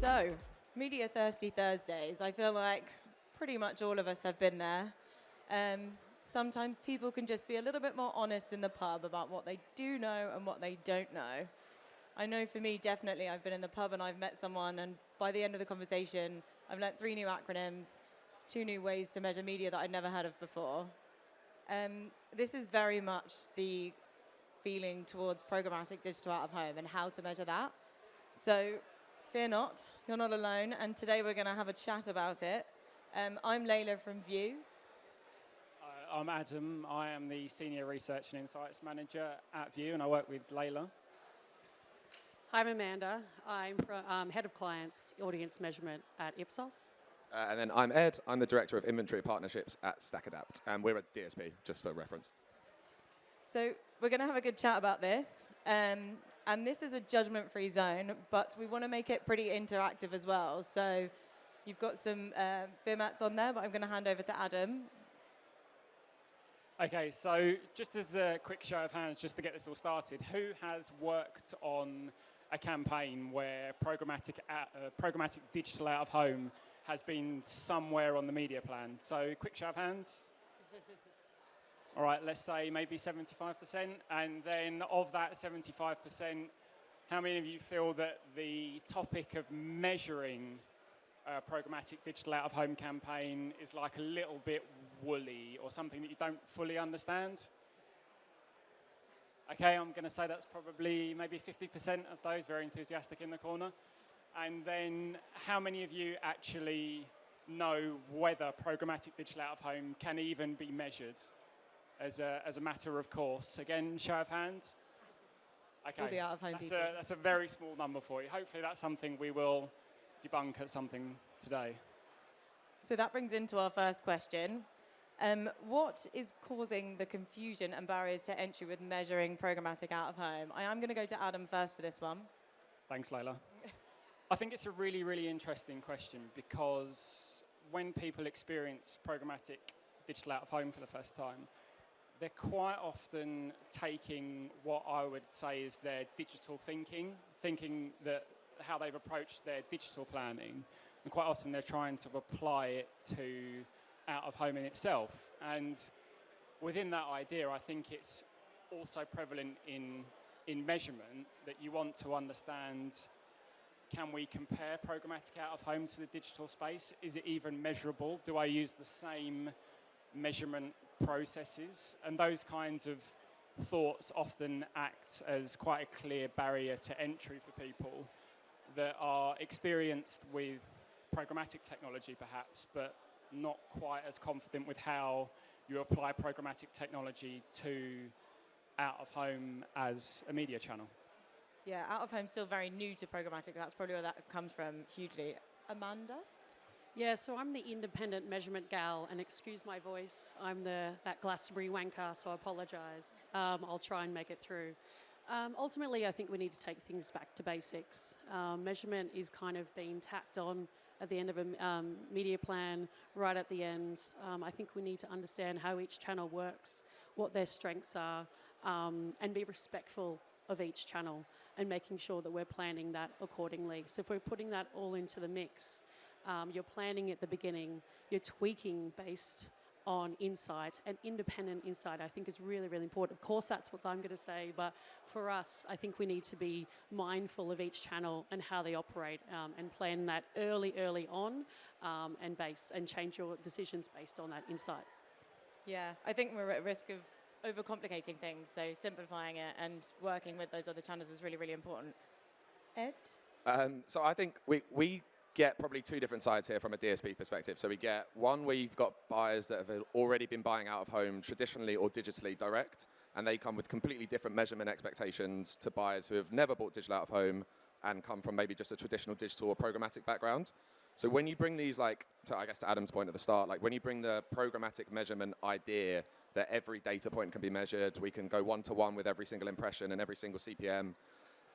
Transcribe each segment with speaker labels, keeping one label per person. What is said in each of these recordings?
Speaker 1: So, Media Thirsty Thursdays. I feel like pretty much all of us have been there. Sometimes people can just be a little bit more honest in the pub about what they do know and what they don't know. I know for me, definitely, I've been in the pub and I've met someone, and by the end of the conversation, I've learnt 3 new acronyms, 2 new ways to measure media that I'd never heard of before. This is very much the feeling towards programmatic digital out of home and how to measure that. So fear not, you're not alone, and today we're going to have a chat about it. I'm Layla from VIOOH.
Speaker 2: I'm Adam. I am the Senior Research and Insights Manager at VIOOH, and I work with Layla.
Speaker 3: Hi, I'm Amanda. I'm Head of Clients Audience Measurement at Ipsos.
Speaker 4: And then I'm Ed. I'm the Director of Inventory Partnerships at StackAdapt, and we're a DSP, just for reference.
Speaker 1: So we're going to have a good chat about this. And this is a judgment-free zone, but we want to make it pretty interactive as well. So you've got some beer mats on there, but I'm going to hand over to Adam.
Speaker 2: Okay, so just as a quick show of hands, just to get this all started, who has worked on a campaign where programmatic digital out of home has been somewhere on the media plan? So quick show of hands. All right, let's say maybe 75%. And then of that 75%, how many of you feel that the topic of measuring a programmatic digital out of home campaign is like a little bit woolly or something that you don't fully understand? Okay, I'm going to say that's probably maybe 50% of those very enthusiastic in the corner. And then how many of you actually know whether programmatic digital out of home can even be measured as a matter of course? Again, show of hands. Okay,
Speaker 1: All the out of home people.
Speaker 2: That's a very small number for you. Hopefully that's something we will debunk at something today.
Speaker 1: So that brings into our first question. What is causing the confusion and barriers to entry with measuring programmatic out of home? I am going to go to Adam first for this one.
Speaker 2: Thanks, Layla. I think it's a really, really interesting question because when people experience programmatic digital out of home for the first time, they're quite often taking what I would say is their digital thinking that how they've approached their digital planning, and quite often they're trying to apply it to out of home in itself. And within that idea, I think it's also prevalent in measurement that you want to understand, can we compare programmatic out of home to the digital space? Is it even measurable? Do I use the same measurement processes? And those kinds of thoughts often act as quite a clear barrier to entry for people that are experienced with programmatic technology perhaps, but not quite as confident with how you apply programmatic technology to out of home as a media channel.
Speaker 1: Yeah, out of home still very new to programmatic. That's probably where that comes from hugely. Amanda?
Speaker 3: Yeah, so I'm the independent measurement gal, and excuse my voice, I'm that Glastonbury wanker, so I apologise. I'll try and make it through. Ultimately, I think we need to take things back to basics. Measurement is kind of being tacked on at the end of a media plan, right at the end. I think we need to understand how each channel works, what their strengths are, and be respectful of each channel and making sure that we're planning that accordingly. So if we're putting that all into the mix, you're planning at the beginning, you're tweaking based on insight, and independent insight I think is really, really important. Of course, that's what I'm going to say, but for us, I think we need to be mindful of each channel and how they operate, and plan that early on, and change your decisions based on that insight.
Speaker 1: Yeah, I think we're at risk of overcomplicating things, so simplifying it and working with those other channels is really, really important. Ed?
Speaker 4: So I think we get probably 2 different sides here from a DSP perspective. So we get one where you've got buyers that have already been buying out of home traditionally or digitally direct, and they come with completely different measurement expectations to buyers who have never bought digital out of home and come from maybe just a traditional digital or programmatic background. So when you bring these, I guess to Adam's point at the start, when you bring the programmatic measurement idea that every data point can be measured, we can go one-to-one with every single impression and every single CPM,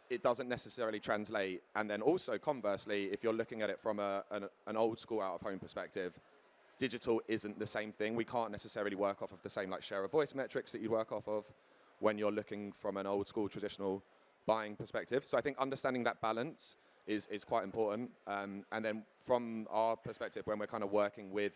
Speaker 4: it doesn't necessarily translate. And then also, conversely, if you're looking at it from an old school out-of-home perspective, digital isn't the same thing. We can't necessarily work off of the same share of voice metrics that you work off of when you're looking from an old school traditional buying perspective. So I think understanding that balance is quite important. And then from our perspective, when we're kind of working with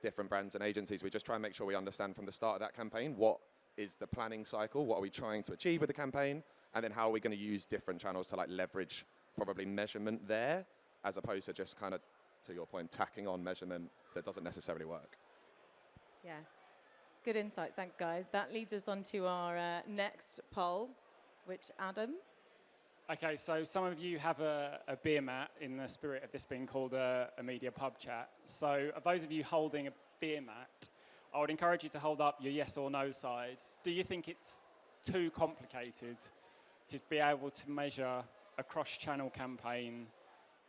Speaker 4: different brands and agencies, we just try and make sure we understand from the start of that campaign what is the planning cycle, what are we trying to achieve with the campaign, and then how are we going to use different channels to like leverage probably measurement there, as opposed to just kind of, to your point, tacking on measurement that doesn't necessarily work.
Speaker 1: Yeah. Good insights. Thanks, guys. That leads us on to our next poll, which Adam.
Speaker 2: Okay, so some of you have a beer mat in the spirit of this being called a media pub chat. So of those of you holding a beer mat, I would encourage you to hold up your yes or no sides. Do you think it's too complicated to be able to measure a cross-channel campaign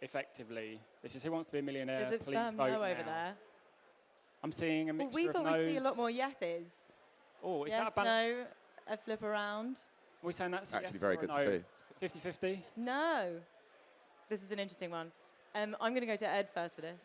Speaker 2: effectively? This is Who Wants to Be a Millionaire.
Speaker 1: Is it
Speaker 2: Please
Speaker 1: firm
Speaker 2: vote
Speaker 1: no
Speaker 2: now.
Speaker 1: over there?
Speaker 2: I'm seeing a
Speaker 1: Well,
Speaker 2: mixture
Speaker 1: we
Speaker 2: of
Speaker 1: thought
Speaker 2: no's.
Speaker 1: we'd see a lot more yeses.
Speaker 2: Oh, is
Speaker 1: Yes,
Speaker 2: that a balance?
Speaker 1: no, a flip around.
Speaker 2: Are we saying that's a
Speaker 4: Actually,
Speaker 2: yes
Speaker 4: very
Speaker 2: or a
Speaker 4: good
Speaker 2: no?
Speaker 4: to see.
Speaker 2: 50-50?
Speaker 1: No. This is an interesting one. I'm going to go to Ed first for this.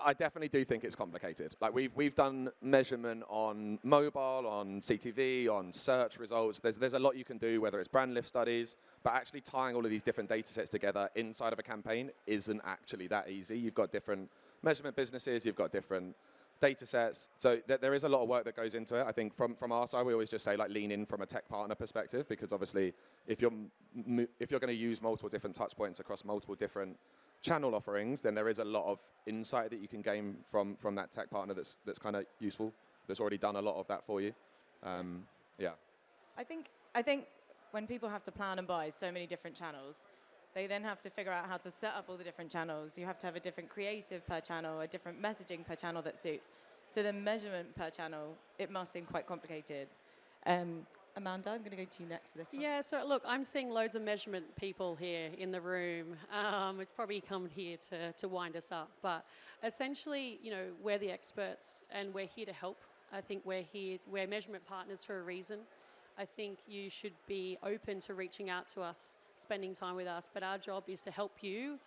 Speaker 4: I definitely do think it's complicated. Like we've done measurement on mobile, on CTV, on search results. There's a lot you can do, whether it's brand lift studies, but actually tying all of these different data sets together inside of a campaign isn't actually that easy. You've got different measurement businesses, you've got different data sets. So there is a lot of work that goes into it. I think from our side, we always just say like lean in from a tech partner perspective, because obviously if you're going to use multiple different touch points across multiple different channel offerings, then there is a lot of insight that you can gain from that tech partner that's kind of useful, that's already done a lot of that for you. Yeah.
Speaker 1: I think when people have to plan and buy so many different channels, they then have to figure out how to set up all the different channels. You have to have a different creative per channel, a different messaging per channel that suits. So the measurement per channel, it must seem quite complicated. Amanda, I'm going to go to you next for this one.
Speaker 3: Yeah, so look, I'm seeing loads of measurement people here in the room. It's probably come here to wind us up. But essentially, you know, we're the experts and we're here to help. I think we're measurement partners for a reason. I think you should be open to reaching out to us, spending time with us, but our job is to help you.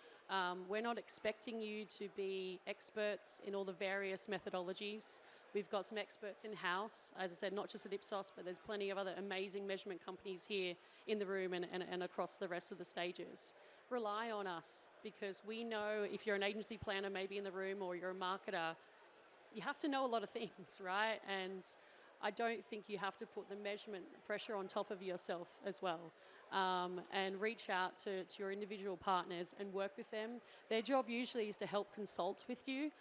Speaker 3: We're not expecting you to be experts in all the various methodologies. We've got some experts in-house, as I said, not just at Ipsos, but there's plenty of other amazing measurement companies here in the room and across the rest of the stages. Rely on us, because we know if you're an agency planner maybe in the room or you're a marketer, you have to know a lot of things, right? And I don't think you have to put the measurement pressure on top of yourself as well. And reach out to your individual partners and work with them. Their job usually is to help consult with you.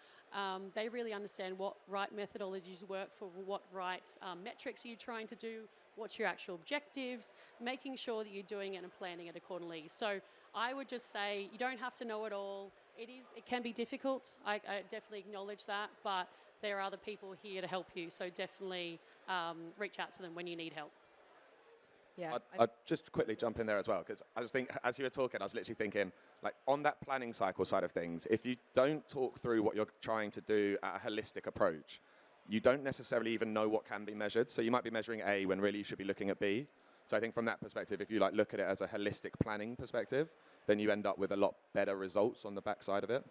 Speaker 3: They really understand what right methodologies work for what right metrics are you trying to do, what's your actual objectives, making sure that you're doing it and planning it accordingly. So I would just say you don't have to know it all. It can be difficult. I definitely acknowledge that, but there are other people here to help you. So definitely reach out to them when you need help.
Speaker 1: Yeah.
Speaker 4: I'd just quickly jump in there as well, because I was thinking, as you were talking, I was literally thinking, like on that planning cycle side of things, if you don't talk through what you're trying to do at a holistic approach, you don't necessarily even know what can be measured. So you might be measuring A when really you should be looking at B. So I think from that perspective, if you like look at it as a holistic planning perspective, then you end up with a lot better results on the backside of it.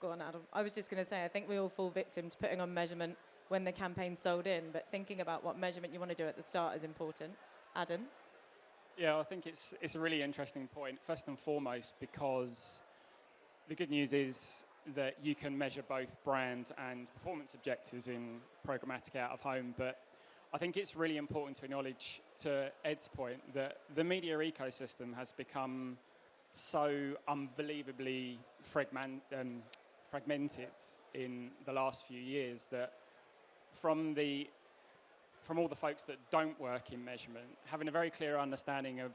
Speaker 1: Go on, Adam. I was just going to say, I think we all fall victim to putting on measurement when the campaign's sold in, but thinking about what measurement you want to do at the start is important. Adam?
Speaker 2: Yeah, I think it's a really interesting point, first and foremost, because the good news is that you can measure both brand and performance objectives in programmatic out of home, but I think it's really important to acknowledge, to Ed's point, that the media ecosystem has become so unbelievably fragmented in the last few years that from all the folks that don't work in measurement, having a very clear understanding of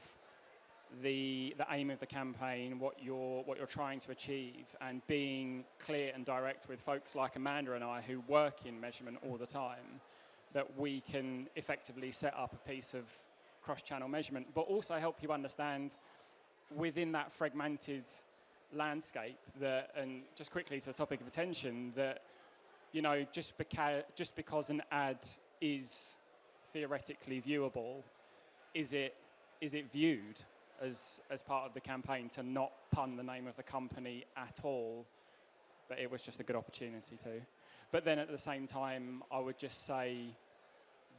Speaker 2: the aim of the campaign, what you're trying to achieve, and being clear and direct with folks like Amanda and I who work in measurement all the time, that we can effectively set up a piece of cross-channel measurement, but also help you understand within that fragmented landscape that, and just quickly to the topic of attention, that, you know, just because an ad is theoretically viewable, is it viewed as part of the campaign to not pun the name of the company at all, but it was just a good opportunity to. But then at the same time, I would just say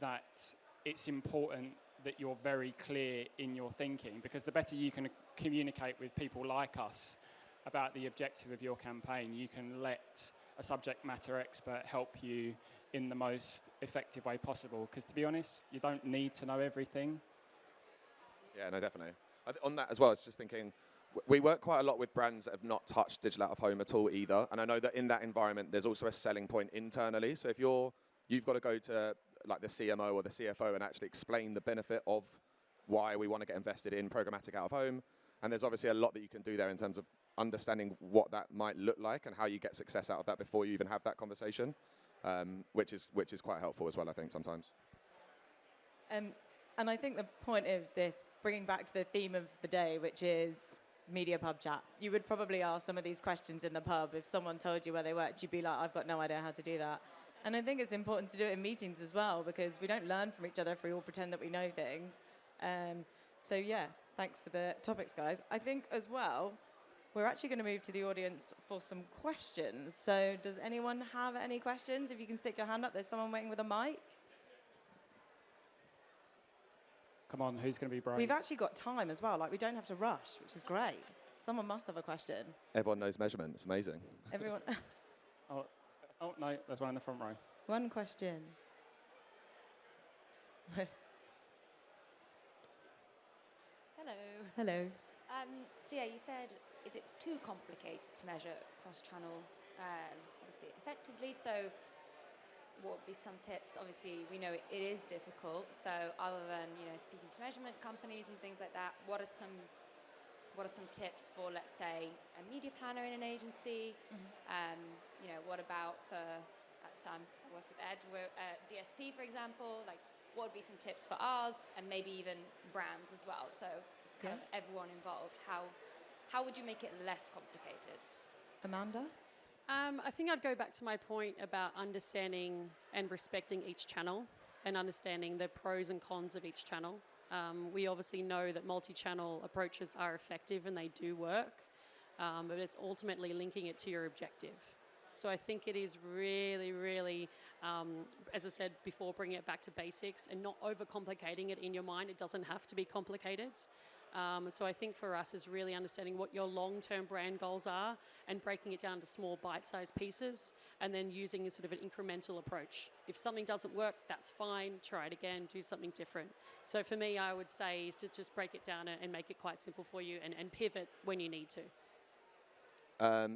Speaker 2: that it's important that you're very clear in your thinking, because the better you can communicate with people like us about the objective of your campaign, you can let a subject matter expert help you in the most effective way possible. Because to be honest, you don't need to know everything.
Speaker 4: Yeah, no, definitely. On that as well, I was just thinking, we work quite a lot with brands that have not touched digital out of home at all either. And I know that in that environment, there's also a selling point internally. So if you've got to go to like the CMO or the CFO and actually explain the benefit of why we want to get invested in programmatic out of home. And there's obviously a lot that you can do there in terms of understanding what that might look like and how you get success out of that before you even have that conversation, which is quite helpful as well, I think, sometimes.
Speaker 1: And I think the point of this, bringing back to the theme of the day, which is media pub chat, you would probably ask some of these questions in the pub. If someone told you where they worked, you'd be like, I've got no idea how to do that. And I think it's important to do it in meetings as well, because we don't learn from each other if we all pretend that we know things. So yeah, thanks for the topics, guys. I think as well, we're actually going to move to the audience for some questions. So does anyone have any questions? If you can stick your hand up, there's someone waiting with a mic.
Speaker 2: Come on, who's going to be brave?
Speaker 1: We've actually got time as well. Like, we don't have to rush, which is great. Someone must have a question.
Speaker 4: Everyone knows measurement. It's amazing.
Speaker 1: Everyone.
Speaker 2: Oh, no, there's one in the front row.
Speaker 1: One question.
Speaker 5: Hello.
Speaker 1: Hello.
Speaker 5: So yeah, you said, is it too complicated to measure cross-channel, obviously, effectively? So what would be some tips? Obviously, we know it is difficult. So other than, speaking to measurement companies and things like that, what are some tips for, let's say, a media planner in an agency? What about for, so I work with Ed, we're at DSP, for example, like what would be some tips for ours and maybe even brands as well? So kind of everyone involved, how would you make it less complicated?
Speaker 1: Amanda?
Speaker 3: I think I'd go back to my point about understanding and respecting each channel and understanding the pros and cons of each channel. We obviously know that multi-channel approaches are effective and they do work, but it's ultimately linking it to your objective. So I think it is really, really, as I said before, bringing it back to basics and not overcomplicating it in your mind. It doesn't have to be complicated. So I think for us is really understanding what your long-term brand goals are and breaking it down to small bite-sized pieces and then using a sort of an incremental approach. If something doesn't work, that's fine. Try it again, do something different. So for me, I would say is to just break it down and make it quite simple for you and pivot when you need to.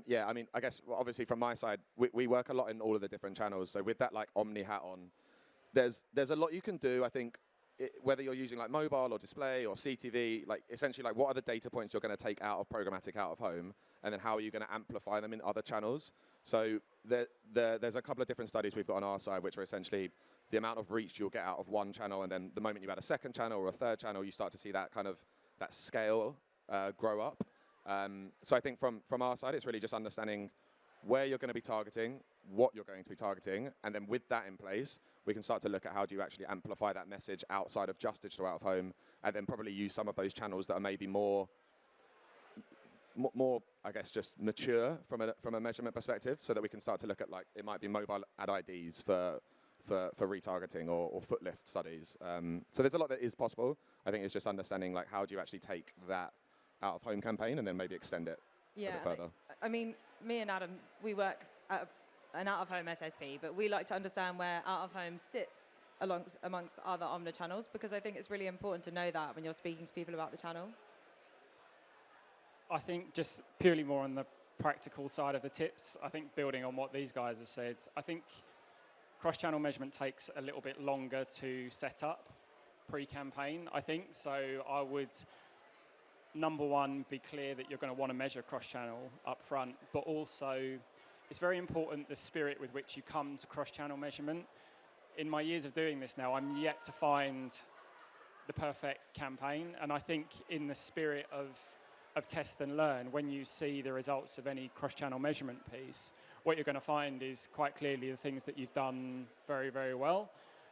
Speaker 4: Yeah, I mean, I guess obviously from my side, we work a lot in all of the different channels. So with that like omni hat on, there's a lot you can do. I think whether you're using like mobile or display or CTV, like essentially like what are the data points you're going to take out of programmatic out of home, and then how are you going to amplify them in other channels? So there's a couple of different studies we've got on our side, which are essentially the amount of reach you'll get out of one channel, and then the moment you add a second channel or a third channel, you start to see that kind of that scale grow up. So I think from our side, it's really just understanding where you're going to be targeting, what you're going to be targeting, and then with that in place, we can start to look at how do you actually amplify that message outside of just digital out of home, and then probably use some of those channels that are maybe more, I guess, just mature from a measurement perspective, so that we can start to look at like it might be mobile ad IDs for retargeting or foot lift studies. So there's a lot that is possible. I think it's just understanding like how do you actually take that out of home campaign and then maybe extend it a bit further.
Speaker 1: I mean, me and Adam, we work at an out of home SSP, but we like to understand where out of home sits amongst other omni channels, because I think it's really important to know that when you're speaking to people about the channel.
Speaker 2: I think just purely more on the practical side of the tips, I think building on what these guys have said, I think cross-channel measurement takes a little bit longer to set up pre-campaign, I think. So I would, number one, be clear that you're going to want to measure cross-channel up front, but also it's very important the spirit with which you come to cross-channel measurement. In my years of doing this now, I'm yet to find the perfect campaign, and I think in the spirit of test and learn, when you see the results of any cross-channel measurement piece, what you're going to find is quite clearly the things that you've done very, very well,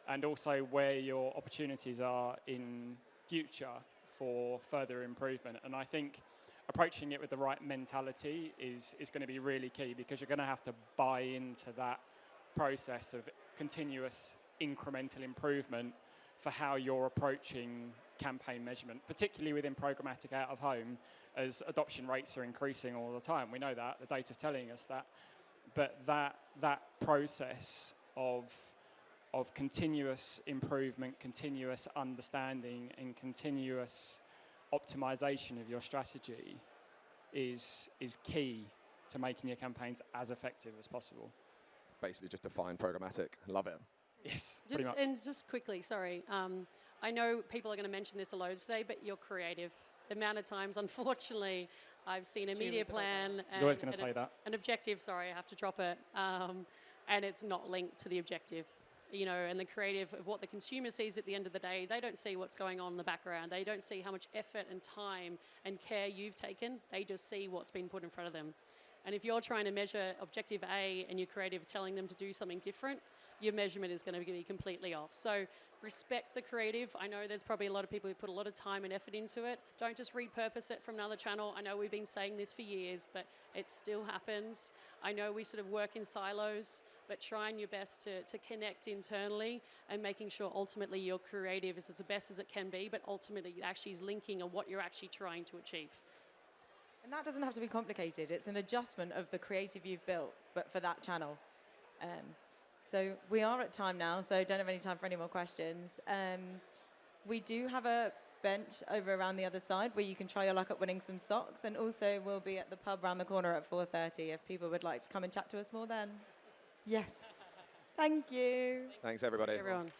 Speaker 2: and also where your opportunities are in future for further improvement. And I think approaching it with the right mentality is going to be really key, because you're going to have to buy into that process of continuous incremental improvement for how you're approaching campaign measurement, particularly within programmatic out of home, as adoption rates are increasing all the time. We know that, the data's telling us that. But that process of continuous improvement, continuous understanding, and continuous optimization of your strategy is key to making your campaigns as effective as possible.
Speaker 4: Basically just define programmatic. Love it.
Speaker 2: Yes, pretty much.
Speaker 3: And just quickly, sorry. I know people are going to mention this a lot today, but you're creative. The amount of times, unfortunately, I've seen a media plan
Speaker 2: You're always going to say that.
Speaker 3: An objective, sorry, I have to drop it, and it's not linked to the objective. You know, and the creative of what the consumer sees at the end of the day, they don't see what's going on in the background. They don't see how much effort and time and care you've taken. They just see what's been put in front of them. And if you're trying to measure objective A and your creative telling them to do something different, your measurement is going to be completely off. So respect the creative. I know there's probably a lot of people who put a lot of time and effort into it. Don't just repurpose it from another channel. I know we've been saying this for years, but it still happens. I know we sort of work in silos, but trying your best to connect internally and making sure ultimately your creative is as the best as it can be, but ultimately it actually is linking on what you're actually trying to achieve.
Speaker 1: And that doesn't have to be complicated. It's an adjustment of the creative you've built, but for that channel. So we are at time now, so don't have any time for any more questions. We do have a bench over around the other side where you can try your luck at winning some socks, and also we'll be at the pub around the corner at 4:30 if people would like to come and chat to us more then. Yes. Thank you.
Speaker 4: Thanks, everybody.
Speaker 3: Thanks, everyone.